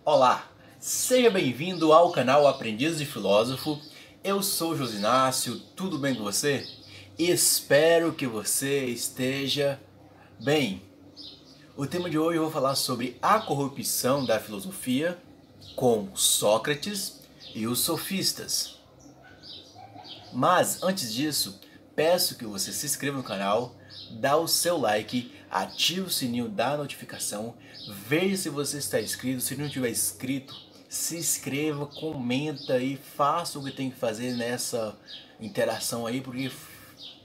Olá, seja bem-vindo ao canal Aprendiz de Filósofo. Eu sou Josinácio, tudo bem com você? Espero que você esteja bem. O tema de hoje eu vou falar sobre a corrupção da filosofia com Sócrates e os sofistas. Mas antes disso, peço que você se inscreva no canal, dá o seu like, ative o sininho da notificação, veja se você está inscrito, se não tiver inscrito, se inscreva, comenta e faça o que tem que fazer nessa interação aí, porque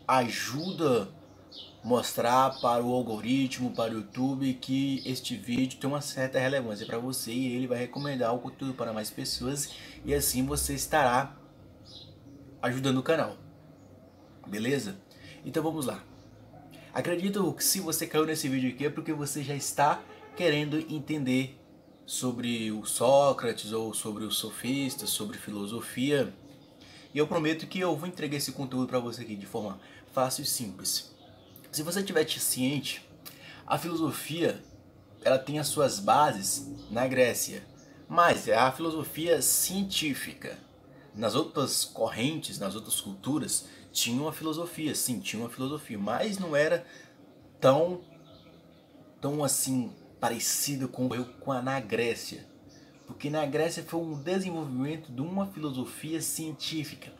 ajuda mostrar para o algoritmo, para o YouTube, que este vídeo tem uma certa relevância para você e ele vai recomendar o conteúdo para mais pessoas e assim você estará ajudando o canal. Beleza? Então vamos lá. Acredito que se você caiu nesse vídeo aqui é porque você já está querendo entender sobre o Sócrates ou sobre os sofistas, sobre filosofia. E eu prometo que eu vou entregar esse conteúdo para você aqui de forma fácil e simples. Se você estiver ciente, a filosofia ela tem as suas bases na Grécia, mas é a filosofia científica. Nas outras correntes, nas outras culturas, tinha uma filosofia, sim, tinha uma filosofia, mas não era tão assim parecida com a na Grécia. Porque na Grécia foi um desenvolvimento de uma filosofia científica,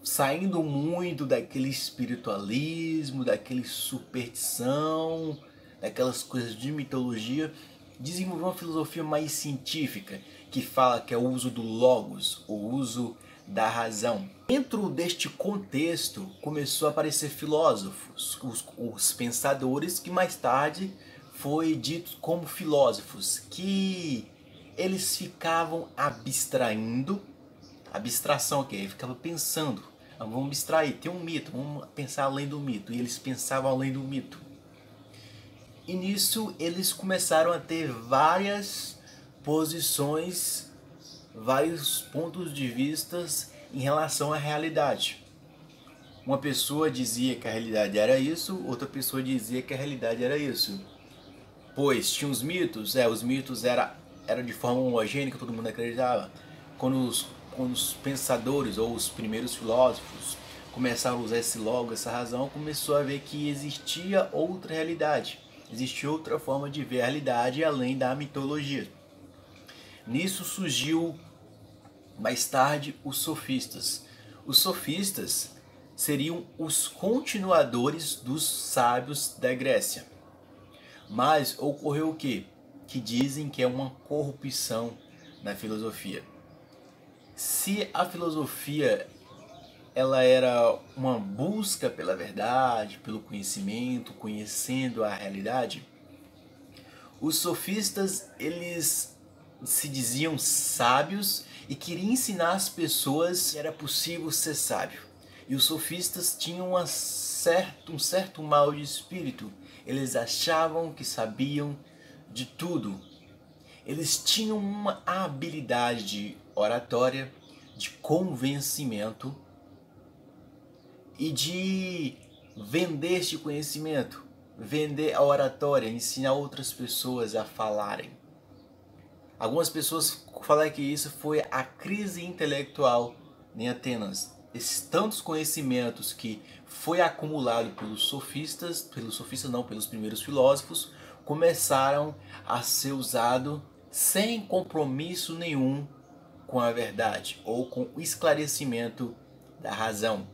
saindo muito daquele espiritualismo, daquele superstição, daquelas coisas de mitologia, desenvolveu uma filosofia mais científica, que fala que é o uso do logos, o uso da razão. Dentro deste contexto começou a aparecer filósofos, os pensadores, que mais tarde foi dito como filósofos, que eles ficavam abstraindo, abstração que okay? Ficava pensando, vamos abstrair, tem um mito, vamos pensar além do mito, e eles pensavam além do mito. E nisso eles começaram a ter várias posições, vários pontos de vista em relação à realidade. Uma pessoa dizia que a realidade era isso, outra pessoa dizia que a realidade era isso. Pois tinha os mitos, os mitos era de forma homogênea, todo mundo acreditava. Quando os pensadores ou os primeiros filósofos começaram a usar esse logo, essa razão, começou a ver que existia outra realidade. Existia outra forma de ver a realidade além da mitologia. Nisso surgiu mais tarde os sofistas. Os sofistas seriam os continuadores dos sábios da Grécia. Mas ocorreu o quê? Que dizem que é uma corrupção na filosofia. Se a filosofia ela era uma busca pela verdade, pelo conhecimento, conhecendo a realidade, os sofistas eles se diziam sábios e queriam ensinar as pessoas que era possível ser sábio. E os sofistas tinham um certo mal de espírito. Eles achavam que sabiam de tudo. Eles tinham uma habilidade de oratória, de convencimento e de vender este conhecimento, vender a oratória, ensinar outras pessoas a falarem. Algumas pessoas falam que isso foi a crise intelectual em Atenas. Esses tantos conhecimentos que foi acumulado pelos primeiros filósofos, começaram a ser usado sem compromisso nenhum com a verdade ou com o esclarecimento da razão.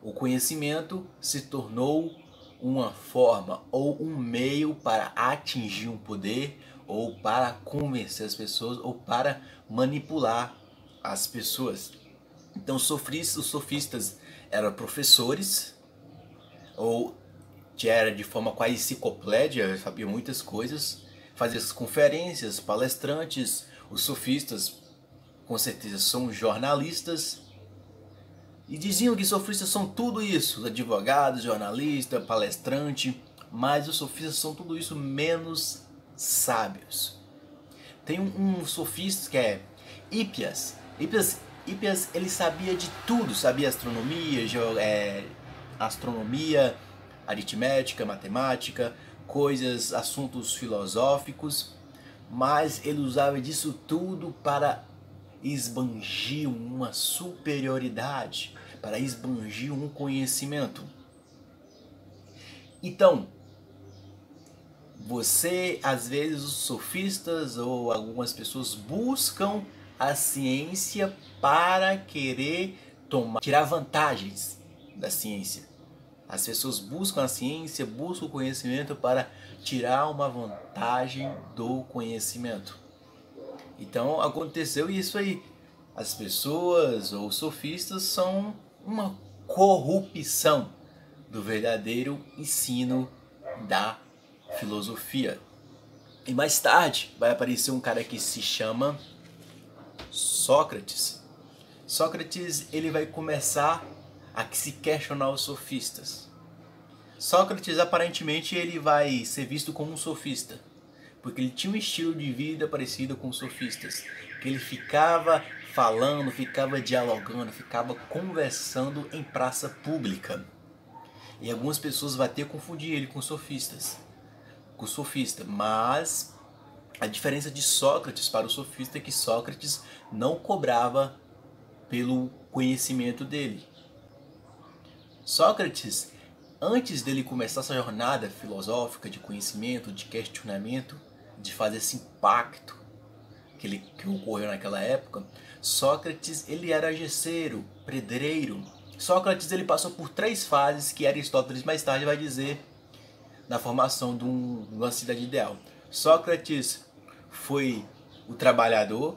O conhecimento se tornou uma forma ou um meio para atingir um poder, ou para convencer as pessoas, ou para manipular as pessoas. Então os sofistas eram professores, ou era de forma quase enciclopédia, sabiam muitas coisas, faziam conferências, palestrantes. Os sofistas com certeza são jornalistas, e diziam que sofistas são tudo isso, advogados, jornalista, palestrante, mas os sofistas são tudo isso menos sábios. Tem um sofista que é Hippias. Hippias ele sabia de tudo, sabia astronomia, aritmética, matemática, assuntos filosóficos, mas ele usava disso tudo para esbangir uma superioridade, para esbangir um conhecimento. Então, às vezes os sofistas ou algumas pessoas buscam a ciência para querer tirar vantagens da ciência. As pessoas buscam a ciência, buscam o conhecimento para tirar uma vantagem do conhecimento. Então aconteceu isso aí. As pessoas ou sofistas são uma corrupção do verdadeiro ensino da filosofia. E mais tarde vai aparecer um cara que se chama Sócrates. Sócrates, ele vai começar a se questionar os sofistas. Sócrates, aparentemente, ele vai ser visto como um sofista, porque ele tinha um estilo de vida parecido com os sofistas, que ele ficava falando, ficava dialogando, ficava conversando em praça pública. E algumas pessoas vão até confundir ele com sofistas, com sofista, mas a diferença de Sócrates para o sofista é que Sócrates não cobrava pelo conhecimento dele. Sócrates, antes dele começar essa jornada filosófica de conhecimento, de questionamento, de fazer esse impacto que ocorreu naquela época, Sócrates, ele era gesseiro, pedreiro. Sócrates, ele passou por 3 fases que Aristóteles mais tarde vai dizer na formação de uma cidade ideal. Sócrates foi o trabalhador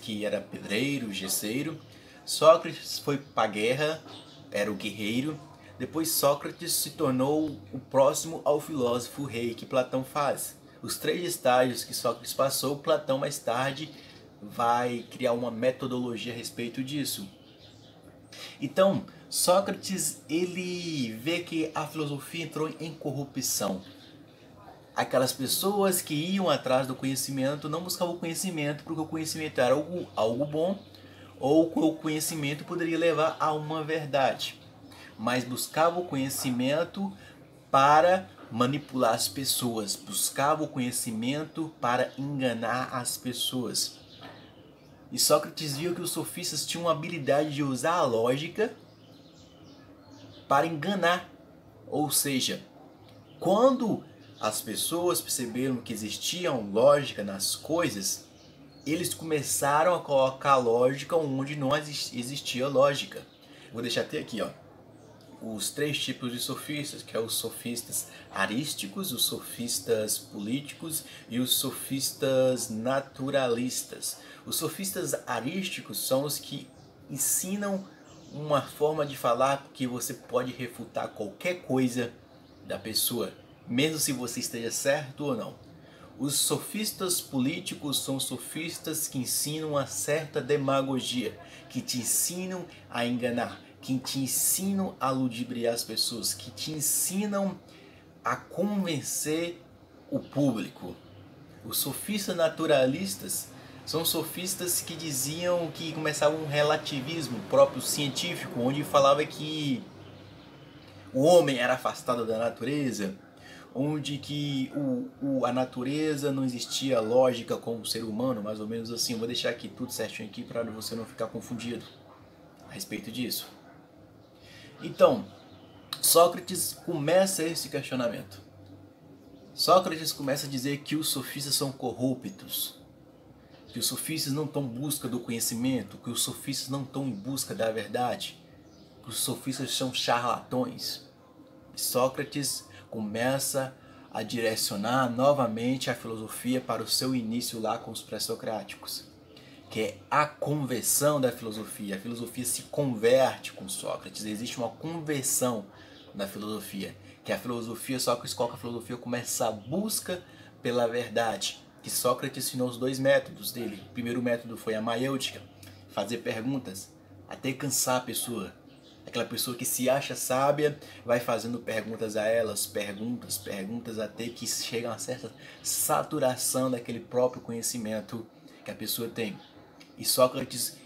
que era pedreiro, gesseiro. Sócrates foi para a guerra, era o guerreiro. Depois Sócrates se tornou o próximo ao filósofo rei que Platão faz. Os 3 estágios que Sócrates passou, Platão mais tarde vai criar uma metodologia a respeito disso. Então, Sócrates, ele vê que a filosofia entrou em corrupção. Aquelas pessoas que iam atrás do conhecimento não buscavam o conhecimento porque o conhecimento era algo bom ou o conhecimento poderia levar a uma verdade, mas buscavam o conhecimento para manipular as pessoas, buscavam o conhecimento para enganar as pessoas. E Sócrates viu que os sofistas tinham a habilidade de usar a lógica para enganar. Ou seja, quando as pessoas perceberam que existia lógica nas coisas, eles começaram a colocar lógica onde não existia lógica. Vou deixar até aqui, ó, os 3 tipos de sofistas, que é os sofistas arísticos, os sofistas políticos e os sofistas naturalistas. Os sofistas arísticos são os que ensinam uma forma de falar que você pode refutar qualquer coisa da pessoa, mesmo se você esteja certo ou não. Os sofistas políticos são sofistas que ensinam uma certa demagogia, que te ensinam a enganar, que te ensinam a ludibriar as pessoas, que te ensinam a convencer o público. Os sofistas naturalistas são sofistas que diziam que começavam um relativismo próprio científico, onde falava que o homem era afastado da natureza, onde que a natureza não existia lógica com o ser humano, mais ou menos assim. Eu vou deixar aqui tudo certinho aqui para você não ficar confundido a respeito disso. Então, Sócrates começa esse questionamento. Sócrates começa a dizer que os sofistas são corruptos, que os sofistas não estão em busca do conhecimento, que os sofistas não estão em busca da verdade, que os sofistas são charlatões. E Sócrates começa a direcionar novamente a filosofia para o seu início lá com os pré-socráticos, que é a conversão da filosofia. A filosofia se converte com Sócrates, existe uma conversão na filosofia, que a filosofia, Sócrates coloca a filosofia como essa busca pela verdade, que Sócrates ensinou os 2 métodos dele. O primeiro método foi a maiêutica, fazer perguntas até cansar a pessoa. Aquela pessoa que se acha sábia vai fazendo perguntas a elas, perguntas até que chega a uma certa saturação daquele próprio conhecimento que a pessoa tem. E Sócrates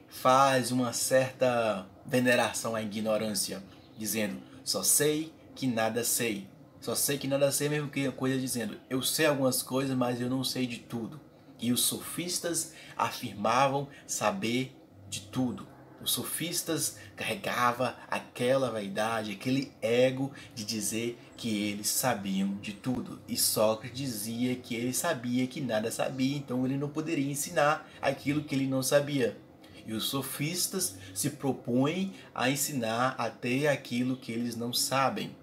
faz uma certa veneração à ignorância, dizendo: só sei que nada sei. Só sei que nada sei, mesmo que coisa dizendo, eu sei algumas coisas, mas eu não sei de tudo. E os sofistas afirmavam saber de tudo. Os sofistas carregavam aquela vaidade, aquele ego de dizer que eles sabiam de tudo. E Sócrates dizia que ele sabia que nada sabia, então ele não poderia ensinar aquilo que ele não sabia. E os sofistas se propõem a ensinar até aquilo que eles não sabem.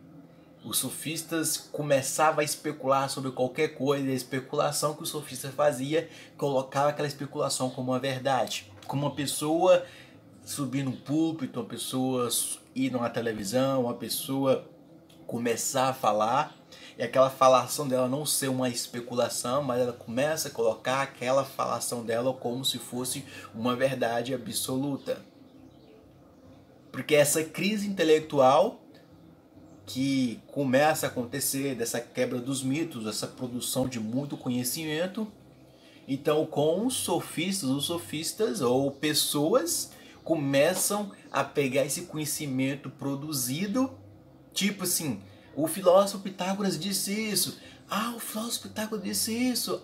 Os sofistas começavam a especular sobre qualquer coisa, e a especulação que o sofista fazia colocava aquela especulação como uma verdade. Como uma pessoa subir num púlpito, uma pessoa ir numa televisão, uma pessoa começar a falar, e aquela falação dela não ser uma especulação, mas ela começa a colocar aquela falação dela como se fosse uma verdade absoluta. Porque essa crise intelectual que começa a acontecer, dessa quebra dos mitos, essa produção de muito conhecimento. Então, com os sofistas ou pessoas começam a pegar esse conhecimento produzido, tipo assim, o filósofo Pitágoras disse isso, o filósofo Pitágoras disse isso,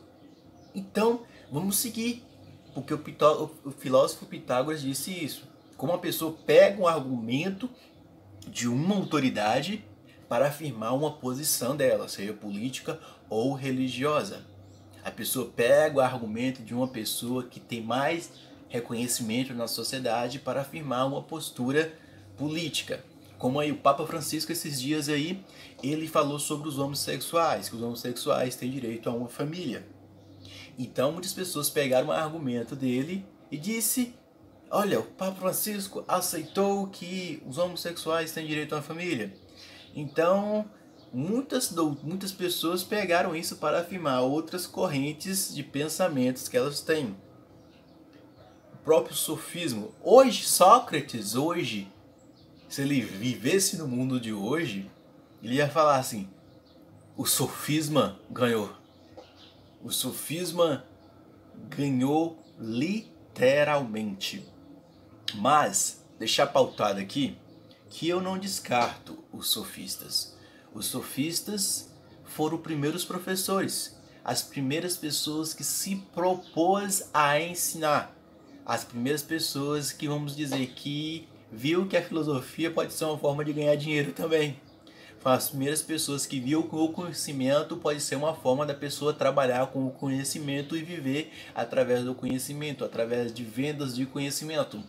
então vamos seguir, porque o filósofo Pitágoras disse isso. Como uma pessoa pega um argumento de uma autoridade para afirmar uma posição dela, seja política ou religiosa. A pessoa pega o argumento de uma pessoa que tem mais reconhecimento na sociedade para afirmar uma postura política. Como aí o Papa Francisco esses dias aí, ele falou sobre os homossexuais, que os homossexuais têm direito a uma família. Então muitas pessoas pegaram o argumento dele e disse: olha, o Papa Francisco aceitou que os homossexuais têm direito a uma família. Então, muitas pessoas pegaram isso para afirmar outras correntes de pensamentos que elas têm. O próprio sofismo. Hoje, Sócrates, se ele vivesse no mundo de hoje, ele ia falar assim: o sofisma ganhou. O sofisma ganhou literalmente. Mas, deixar pautado aqui, que eu não descarto os sofistas. Os sofistas foram os primeiros professores, as primeiras pessoas que se propôs a ensinar, as primeiras pessoas que, vamos dizer, que viu que a filosofia pode ser uma forma de ganhar dinheiro também. Foram as primeiras pessoas que viu que o conhecimento pode ser uma forma da pessoa trabalhar com o conhecimento e viver através do conhecimento, através de vendas de conhecimento.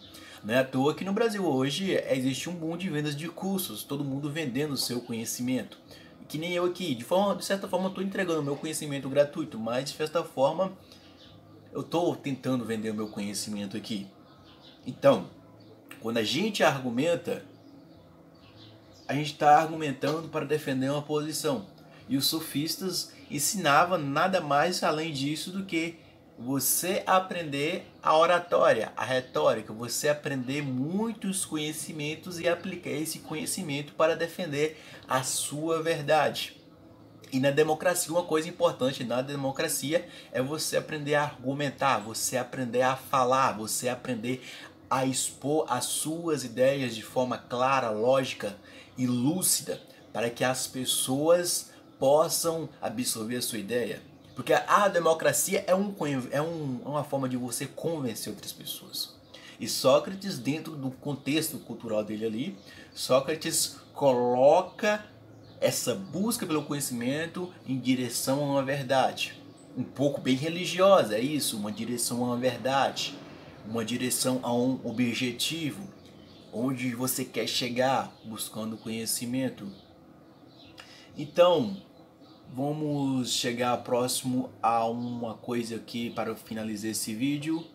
Não é à toa que no Brasil hoje existe um boom de vendas de cursos, todo mundo vendendo o seu conhecimento. Que nem eu aqui, de certa forma eu estou entregando o meu conhecimento gratuito, mas de certa forma eu estou tentando vender o meu conhecimento aqui. Então, quando a gente argumenta, a gente está argumentando para defender uma posição. E os sofistas ensinavam nada mais além disso do que você aprender a oratória, a retórica, você aprender muitos conhecimentos e aplicar esse conhecimento para defender a sua verdade. E na democracia, uma coisa importante na democracia é você aprender a argumentar, você aprender a falar, você aprender a expor as suas ideias de forma clara, lógica e lúcida, para que as pessoas possam absorver a sua ideia. Porque a democracia é uma forma de você convencer outras pessoas. E Sócrates, dentro do contexto cultural dele ali, Sócrates coloca essa busca pelo conhecimento em direção a uma verdade. Um pouco bem religiosa, é isso, uma direção a uma verdade, uma direção a um objetivo, onde você quer chegar buscando conhecimento. Então, vamos chegar próximo a uma coisa aqui para finalizar esse vídeo.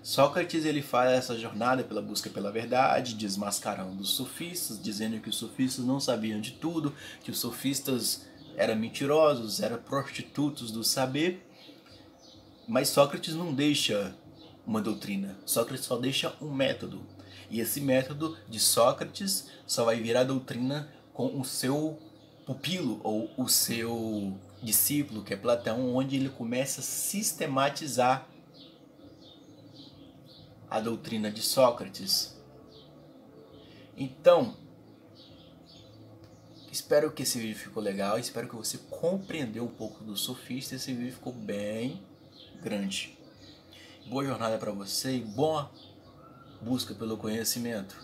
Sócrates ele faz essa jornada pela busca pela verdade, desmascarando os sofistas, dizendo que os sofistas não sabiam de tudo, que os sofistas eram mentirosos, eram prostitutos do saber. Mas Sócrates não deixa uma doutrina, Sócrates só deixa um método. E esse método de Sócrates só vai virar doutrina com o seu pupilo ou o seu discípulo, que é Platão, onde ele começa a sistematizar a doutrina de Sócrates. Então, Espero que esse vídeo ficou legal, espero que você compreendeu um pouco do surfista. Esse vídeo ficou bem grande. Boa jornada para você e boa busca pelo conhecimento.